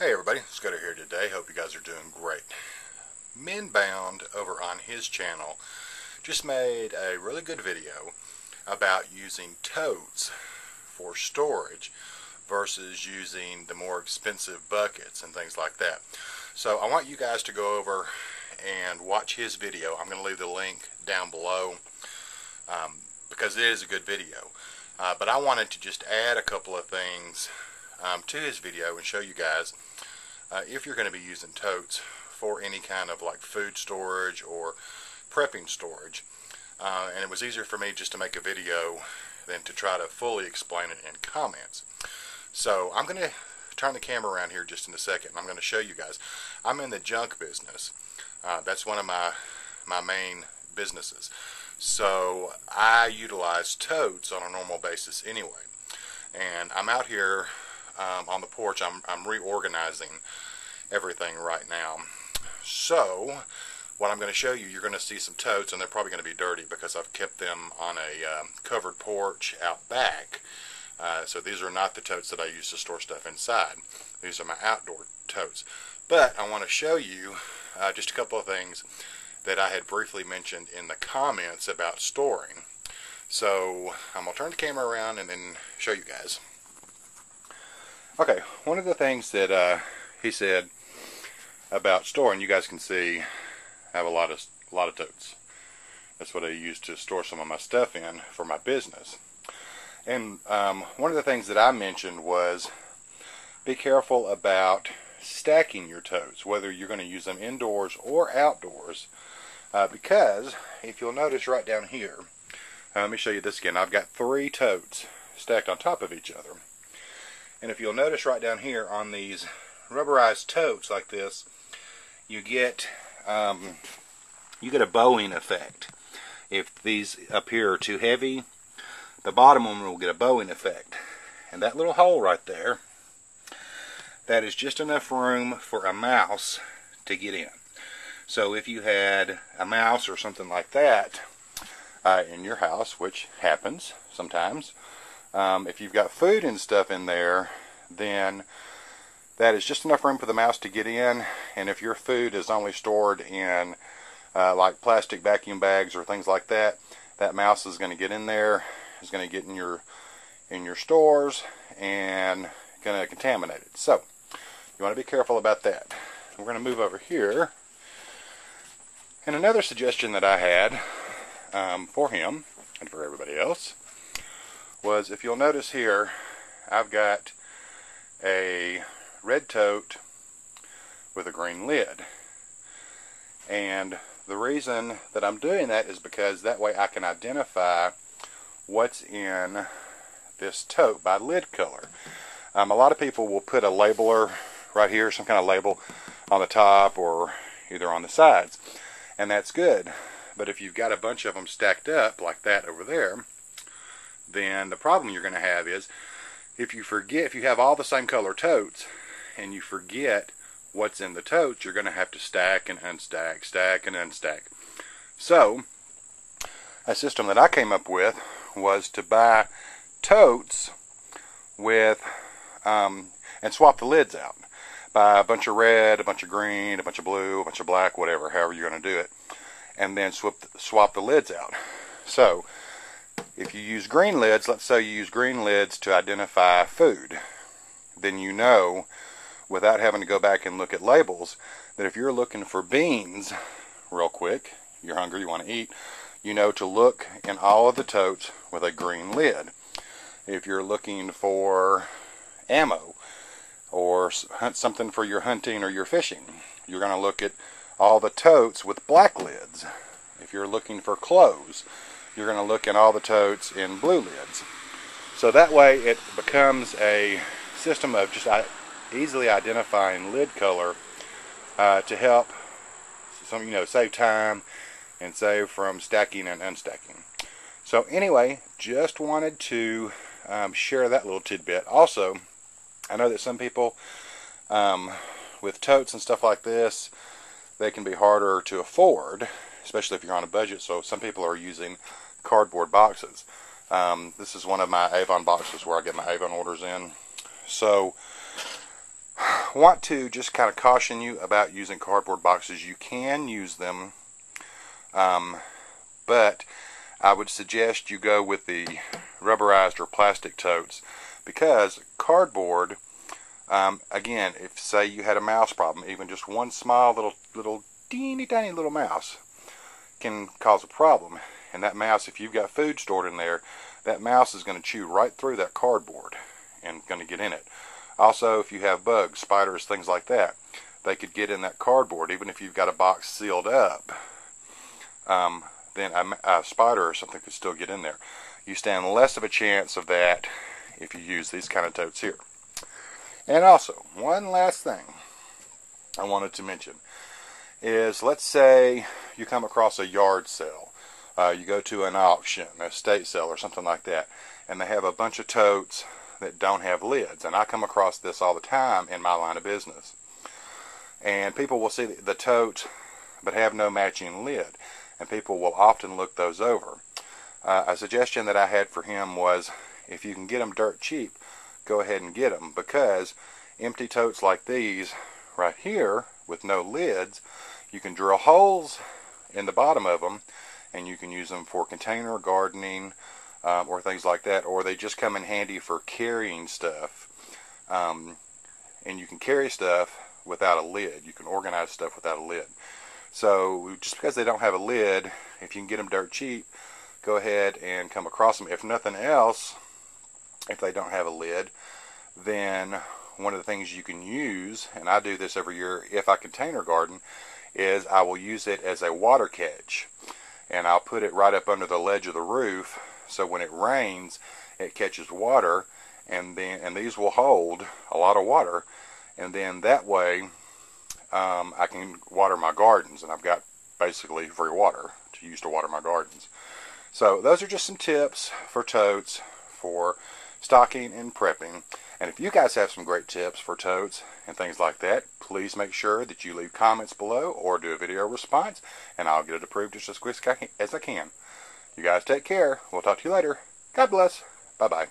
Hey everybody, Scudder here today. Hope you guys are doing great. Minbound over on his channel just made a really good video about using totes for storage versus using the more expensive buckets and things like that. So I want you guys to go over and watch his video. I'm going to leave the link down below because it is a good video. But I wanted to just add a couple of things to his video and show you guys if you're going to be using totes for any kind of like food storage or prepping storage. And it was easier for me just to make a video than to try to fully explain it in comments. So I'm going to turn the camera around here just in a second and I'm going to show you guys. I'm in the junk business. That's one of my main businesses. So I utilize totes on a normal basis anyway. And I'm out here on the porch. I'm reorganizing everything right now. So what I'm going to show you, you're going to see some totes, and they're probably going to be dirty because I've kept them on a covered porch out back. So these are not the totes that I use to store stuff inside. These are my outdoor totes. But I want to show you just a couple of things that I had briefly mentioned in the comments about storing. So I'm going to turn the camera around and then show you guys. Okay, one of the things that he said about storing, you guys can see I have a lot of totes. That's what I use to store some of my stuff in for my business. And one of the things that I mentioned was be careful about stacking your totes, whether you're going to use them indoors or outdoors, because if you'll notice right down here, let me show you this again. I've got 3 totes stacked on top of each other. And if you'll notice right down here on these rubberized totes like this, you get a bowing effect. If these up here are too heavy, the bottom one will get a bowing effect. And that little hole right there, that is just enough room for a mouse to get in. So if you had a mouse or something like that in your house, which happens sometimes, if you've got food and stuff in there, then that is just enough room for the mouse to get in. And if your food is only stored in like plastic vacuum bags or things like that, that mouse is going to get in there, is going to get in your stores and going to contaminate it. So you want to be careful about that. We're going to move over here. And another suggestion that I had for him and for everybody else was, if you'll notice here, I've got a red tote with a green lid. And the reason that I'm doing that is because that way I can identify what's in this tote by lid color. A lot of people will put a labeler right here, some kind of label on the top or either on the sides, and that's good. But if you've got a bunch of them stacked up like that over there, then the problem you're going to have is if you have all the same color totes and you forget what's in the totes, you're going to have to stack and unstack, stack and unstack. So a system that I came up with was to buy totes with and swap the lids out. Buy a bunch of red, a bunch of green, a bunch of blue, a bunch of black, whatever, however you're going to do it, and then swap the lids out. So if you use green lids, let's say you use green lids to identify food, then you know, without having to go back and look at labels, that if you're looking for beans real quick, you're hungry, you want to eat, you know to look in all of the totes with a green lid. If you're looking for ammo or something for your hunting or your fishing, you're going to look at all the totes with black lids. If you're looking for clothes, you're going to look in all the totes in blue lids. So that way it becomes a system of just easily identifying lid color to help save time and save from stacking and unstacking. So anyway, just wanted to share that little tidbit. Also, I know that some people with totes and stuff like this, they can be harder to afford, especially if you're on a budget. So some people are using cardboard boxes. This is one of my Avon boxes where I get my Avon orders in. So want to just kind of caution you about using cardboard boxes. You can use them, but I would suggest you go with the rubberized or plastic totes, because cardboard, again, if say you had a mouse problem, even just one small little teeny tiny little mouse can cause a problem. And that mouse, if you've got food stored in there, that mouse is going to chew right through that cardboard and going to get in it. Also, if you have bugs, spiders, things like that, they could get in that cardboard. Even if you've got a box sealed up, then a spider or something could still get in there. You stand less of a chance of that if you use these kind of totes here. And also, one last thing I wanted to mention is, let's say you come across a yard sale. You go to an auction, an estate sale or something like that, and they have a bunch of totes that don't have lids. And I come across this all the time in my line of business. And people will see the tote but have no matching lid. And people will often look those over. A suggestion that I had for him was, if you can get them dirt cheap, go ahead and get them, because empty totes like these right here with no lids, you can drill holes in the bottom of them and you can use them for container gardening or things like that, or they just come in handy for carrying stuff. And you can carry stuff without a lid. You can organize stuff without a lid. So just because they don't have a lid, if you can get them dirt cheap, go ahead and come across them. If nothing else, if they don't have a lid, then one of the things you can use, and I do this every year if I container garden, is I will use it as a water catch. And I'll put it right up under the ledge of the roof, so when it rains, it catches water, and these will hold a lot of water, and then that way I can water my gardens, and I've got basically free water to use to water my gardens. So those are just some tips for totes for stocking and prepping. And if you guys have some great tips for totes and things like that, please make sure that you leave comments below or do a video response, and I'll get it approved just as quick as I can. You guys take care. We'll talk to you later. God bless. Bye-bye.